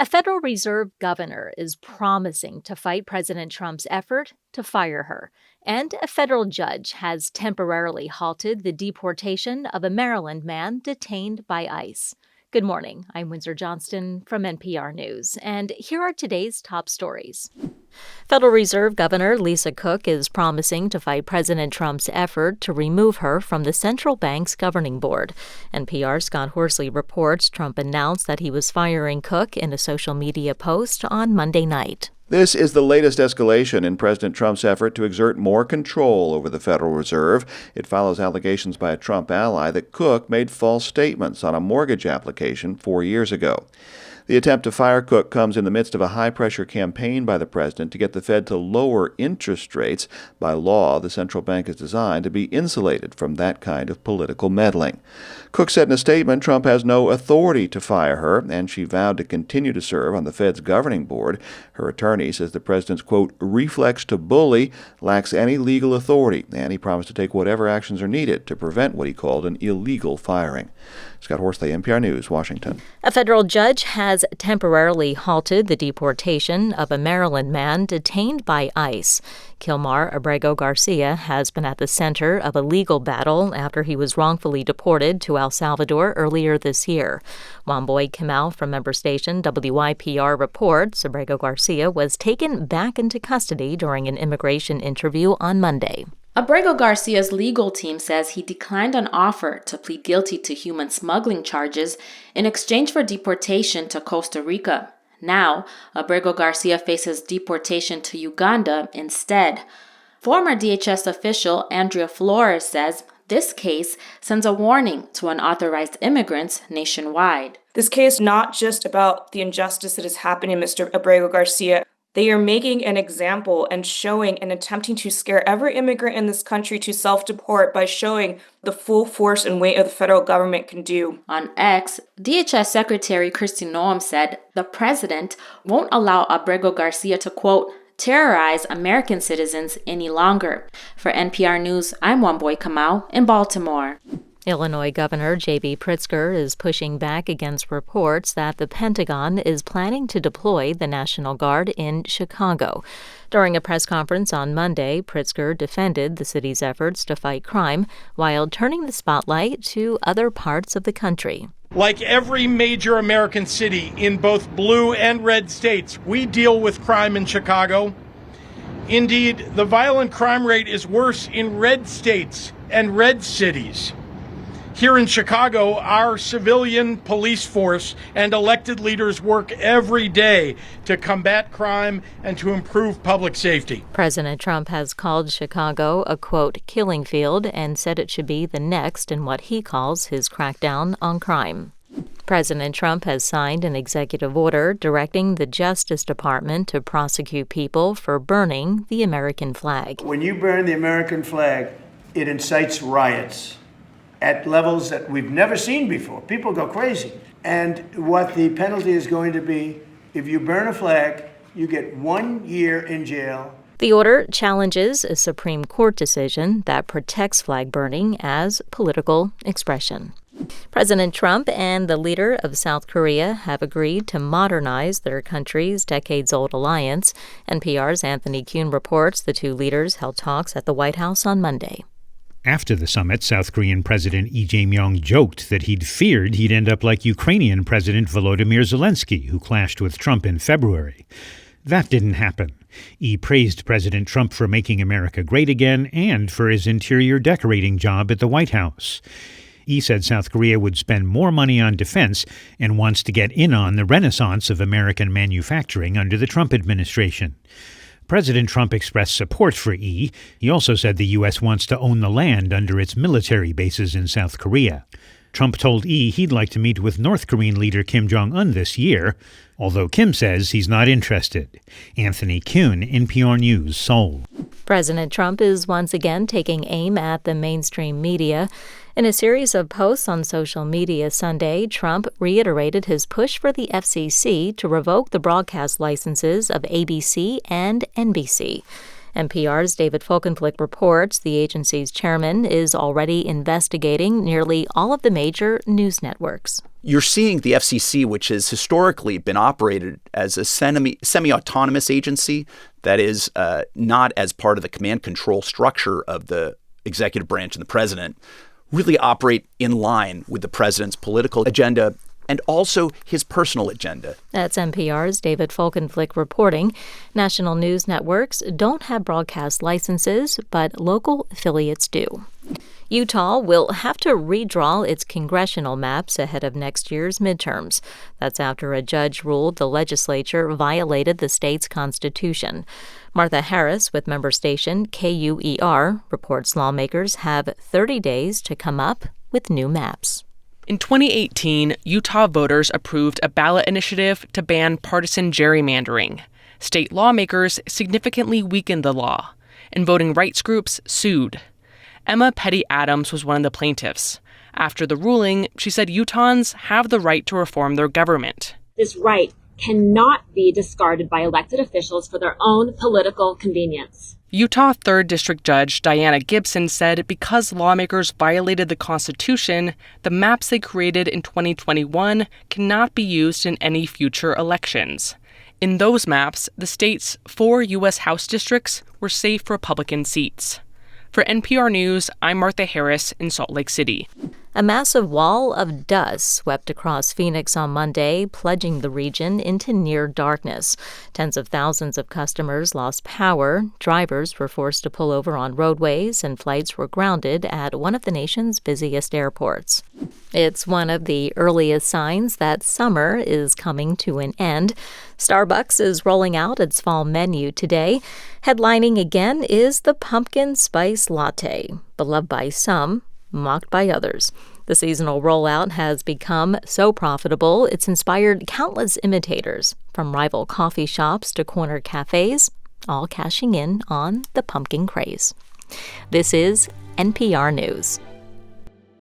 A Federal Reserve governor is promising to fight President Trump's effort to fire her. And a federal judge has temporarily halted the deportation of a Maryland man detained by ICE. Good morning. I'm Windsor Johnston from NPR News, and here are today's top stories. Federal Reserve Governor Lisa Cook is promising to fight President Trump's effort to remove her from the central bank's governing board. NPR's Scott Horsley reports Trump announced that he was firing Cook in a social media post on Monday night. This is the latest escalation in President Trump's effort to exert more control over the Federal Reserve. It follows allegations by a Trump ally that Cook made false statements on a mortgage application 4 years ago. The attempt to fire Cook comes in the midst of a high-pressure campaign by the president to get the Fed to lower interest rates. By law, the central bank is designed to be insulated from that kind of political meddling. Cook said in a statement Trump has no authority to fire her, and she vowed to continue to serve on the Fed's governing board. Her attorney says the president's, quote, reflex to bully lacks any legal authority, and he promised to take whatever actions are needed to prevent what he called an illegal firing. Scott Horsley, NPR News, Washington. A federal judge has temporarily halted the deportation of a Maryland man detained by ICE. Kilmar Abrego Garcia has been at the center of a legal battle after he was wrongfully deported to El Salvador earlier this year. Wamboy Kamau from member station WYPR reports Abrego Garcia was taken back into custody during an immigration interview on Monday. Abrego Garcia's legal team says he declined an offer to plead guilty to human smuggling charges in exchange for deportation to Costa Rica. Now, Abrego Garcia faces deportation to Uganda instead. Former DHS official Andrea Flores says this case sends a warning to unauthorized immigrants nationwide. This case is not just about the injustice that is happening to Mr. Abrego Garcia. They are making an example and showing and attempting to scare every immigrant in this country to self-deport by showing the full force and weight of the federal government can do. On X, DHS Secretary Kristi Noem said the president won't allow Abrego Garcia to, quote, terrorize American citizens any longer. For NPR News, I'm Wamboy Kamau in Baltimore. Illinois Governor J.B. Pritzker is pushing back against reports that the Pentagon is planning to deploy the National Guard in Chicago. During a press conference on Monday, Pritzker defended the city's efforts to fight crime while turning the spotlight to other parts of the country. Like every major American city in both blue and red states, we deal with crime in Chicago. Indeed, the violent crime rate is worse in red states and red cities. Here in Chicago, our civilian police force and elected leaders work every day to combat crime and to improve public safety. President Trump has called Chicago a, quote, killing field and said it should be the next in what he calls his crackdown on crime. President Trump has signed an executive order directing the Justice Department to prosecute people for burning the American flag. When you burn the American flag, it incites riots at levels that we've never seen before. People go crazy. And what the penalty is going to be, if you burn a flag, you get 1 year in jail. The order challenges a Supreme Court decision that protects flag burning as political expression. President Trump and the leader of South Korea have agreed to modernize their country's decades-old alliance. NPR's Anthony Kuhn reports the two leaders held talks at the White House on Monday. After the summit, South Korean President Lee Jae-myung joked that he'd feared he'd end up like Ukrainian President Volodymyr Zelensky, who clashed with Trump in February. That didn't happen. Lee praised President Trump for making America great again and for his interior decorating job at the White House. Lee said South Korea would spend more money on defense and wants to get in on the renaissance of American manufacturing under the Trump administration. President Trump expressed support for Lee. He also said the U.S. wants to own the land under its military bases in South Korea. Trump told Lee he'd like to meet with North Korean leader Kim Jong-un this year, although Kim says he's not interested. Anthony Kuhn, NPR News, Seoul. President Trump is once again taking aim at the mainstream media. In a series of posts on social media Sunday, Trump reiterated his push for the FCC to revoke the broadcast licenses of ABC and NBC. NPR's David Folkenflik reports the agency's chairman is already investigating nearly all of the major news networks. You're seeing the FCC, which has historically been operated as a semi-autonomous agency that is not as part of the command control structure of the executive branch and the president, really operate in line with the president's political agenda and also his personal agenda. That's NPR's David Folkenflik reporting. National news networks don't have broadcast licenses, but local affiliates do. Utah will have to redraw its congressional maps ahead of next year's midterms. That's after a judge ruled the legislature violated the state's constitution. Martha Harris with member station KUER reports lawmakers have 30 days to come up with new maps. In 2018, Utah voters approved a ballot initiative to ban partisan gerrymandering. State lawmakers significantly weakened the law, and voting rights groups sued. Emma Petty Adams was one of the plaintiffs. After the ruling, she said Utahns have the right to reform their government. This right cannot be discarded by elected officials for their own political convenience. Utah 3rd District Judge Diana Gibson said because lawmakers violated the Constitution, the maps they created in 2021 cannot be used in any future elections. In those maps, the state's 4 U.S. House districts were safe Republican seats. For NPR News, I'm Martha Harris in Salt Lake City. A massive wall of dust swept across Phoenix on Monday, plunging the region into near darkness. Tens of thousands of customers lost power, drivers were forced to pull over on roadways, and flights were grounded at one of the nation's busiest airports. It's one of the earliest signs that summer is coming to an end. Starbucks is rolling out its fall menu today. Headlining again is the pumpkin spice latte, beloved by some, mocked by others. The seasonal rollout has become so profitable, it's inspired countless imitators, from rival coffee shops to corner cafes, all cashing in on the pumpkin craze. This is NPR News.